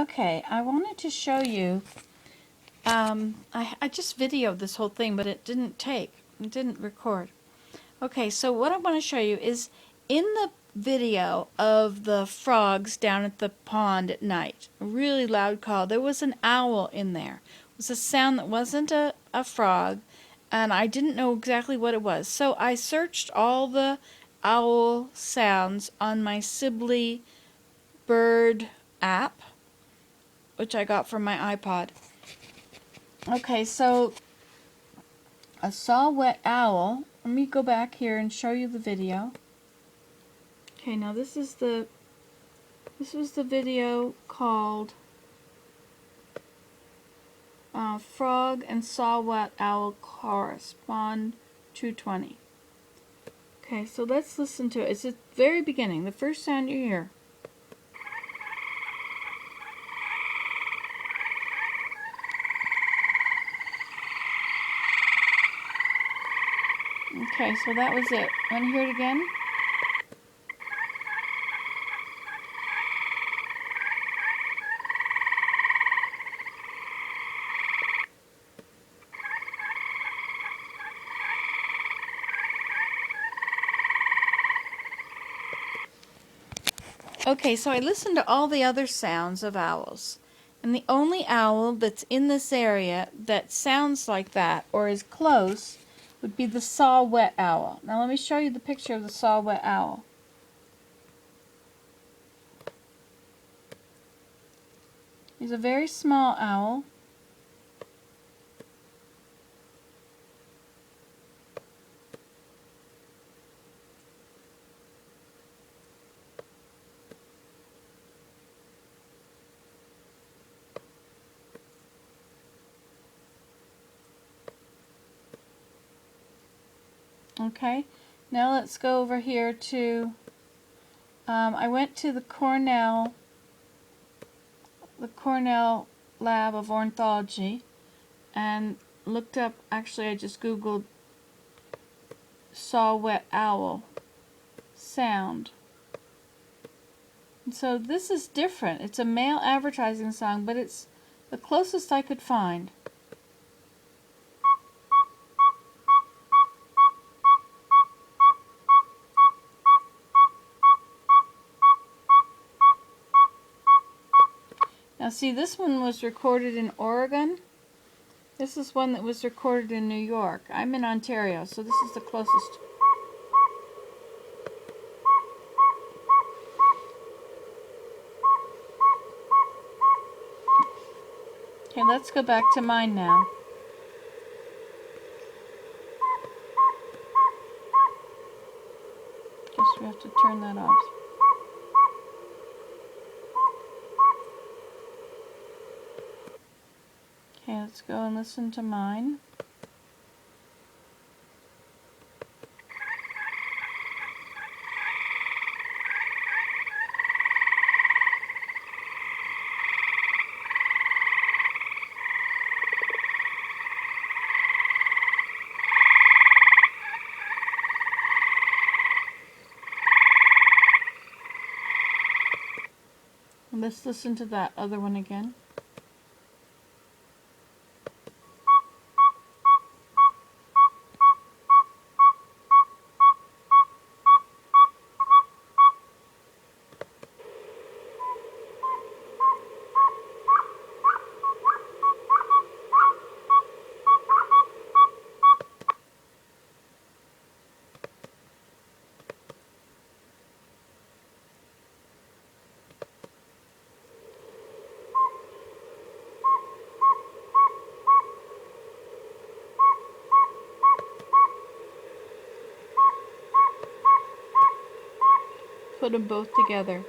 Okay, I wanted to show you, I just videoed this whole thing, but it didn't record. Okay, so what I want to show you is in the video of the frogs down at the pond at night, a really loud call, there was an owl in there. It was a sound that wasn't a frog, and I didn't know exactly what it was. So I searched all the owl sounds on my Sibley bird app, which I got from my iPod. Okay, so a saw-whet owl. Let me go back here and show you the video. Okay, now this was the video called Frog and Saw-whet Owl Correspond 220. Okay, so let's listen to it. It's the very beginning, the first sound you hear. Okay, so that was it. Want to hear it again? Okay, so I listened to all the other sounds of owls, and the only owl that's in this area that sounds like that or is close would be the saw-whet owl. Now let me show you the picture of the saw-whet owl. He's a very small owl. Okay, now let's go over here to, I went to the Cornell Lab of Ornithology and looked up, actually I just Googled saw-whet owl sound. And so this is different. It's a male advertising song, but it's the closest I could find. Now see, this one was recorded in Oregon. This is one that was recorded in New York. I'm in Ontario, so this is the closest. Okay, let's go back to mine now. Guess we have to turn that off. Okay, let's go and listen to mine. Let's listen to that other one again. Put them both together.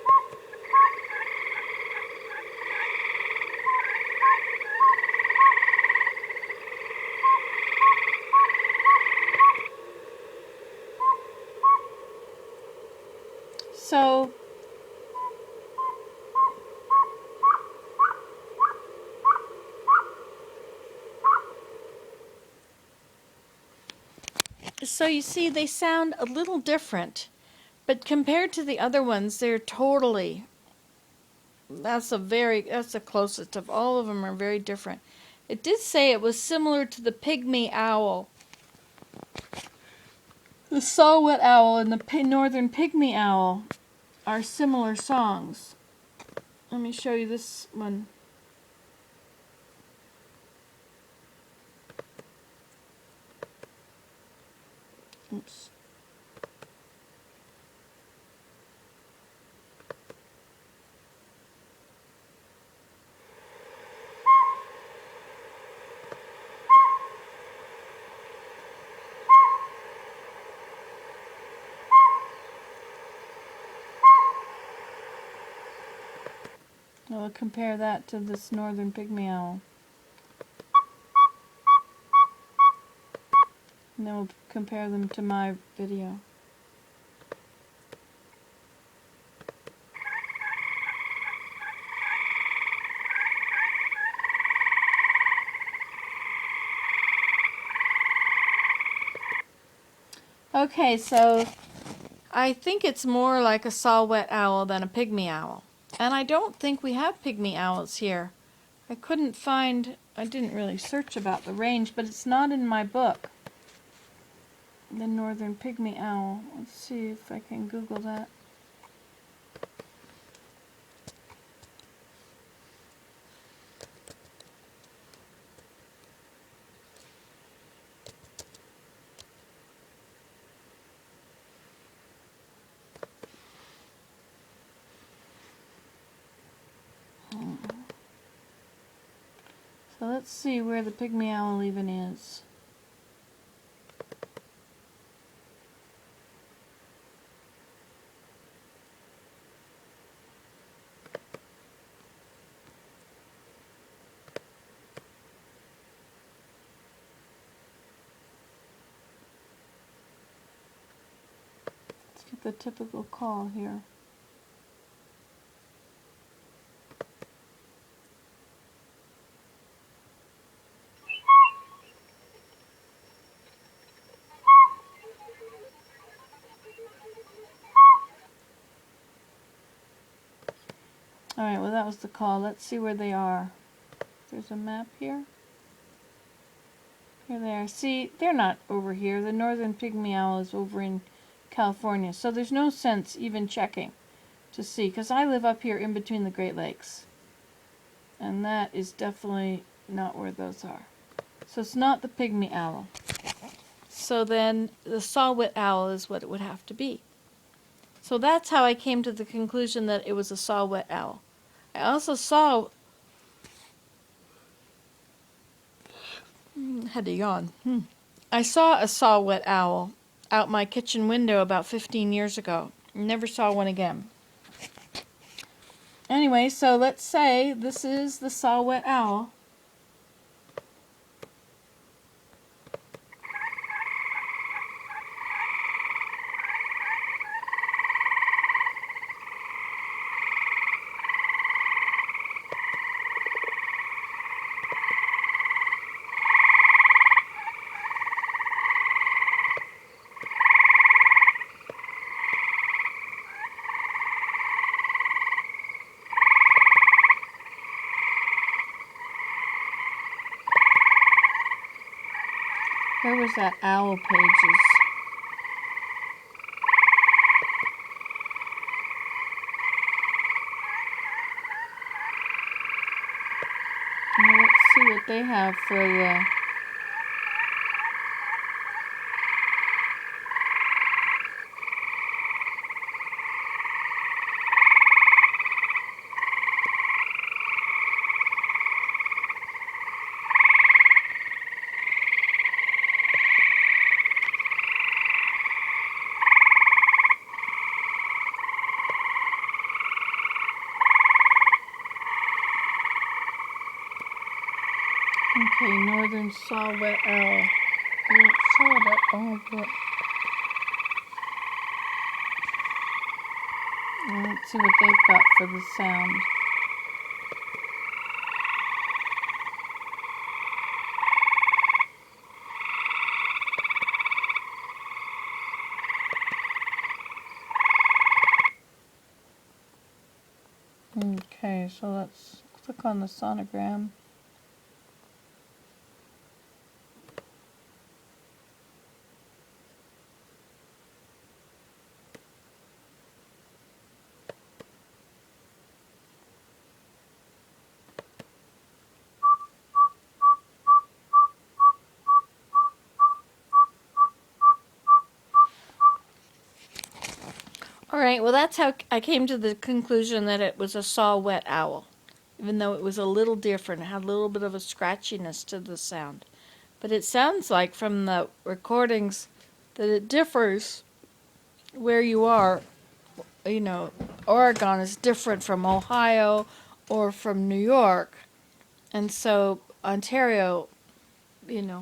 So you see, they sound a little different, but compared to the other ones, they're totally that's the closest of all of them are very different. It did say it was similar to the pygmy owl. The saw-whet owl and the northern pygmy owl are similar songs. Let me show you this one. Oops. We'll compare that to this northern pygmy owl. And then we'll compare them to my video. Okay, so I think it's more like a saw-whet owl than a pygmy owl. And I don't think we have pygmy owls here. I didn't really search about the range, but it's not in my book. The northern pygmy owl. Let's see if I can Google that. So let's see where the pygmy owl even is. Let's get the typical call here. Alright, well that was the call. Let's see where they are. There's a map here. Here they are. See, they're not over here. The northern pygmy owl is over in California. So there's no sense even checking to see, because I live up here in between the Great Lakes. And that is definitely not where those are. So it's not the pygmy owl. So then the saw-whet owl is what it would have to be. So that's how I came to the conclusion that it was a saw-whet owl. I also saw... had to yawn. I saw a saw-whet owl out my kitchen window about 15 years ago. Never saw one again. Anyway, so let's say this is the saw-whet owl. Where was that owl pages? Now let's see what they have for the... Okay, northern saw-whet owl. Saw-whet owl, but... Let's see what they've got for the sound. Okay, so let's click on the sonogram. All right, well, that's how I came to the conclusion that it was a saw-whet owl, even though it was a little different. It had a little bit of a scratchiness to the sound. But it sounds like from the recordings that it differs where you are. You know, Oregon is different from Ohio or from New York. And so Ontario, I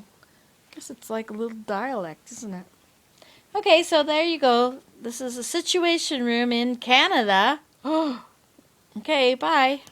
guess it's like a little dialect, isn't it? Okay, so there you go. This is a situation room in Canada. Okay, bye.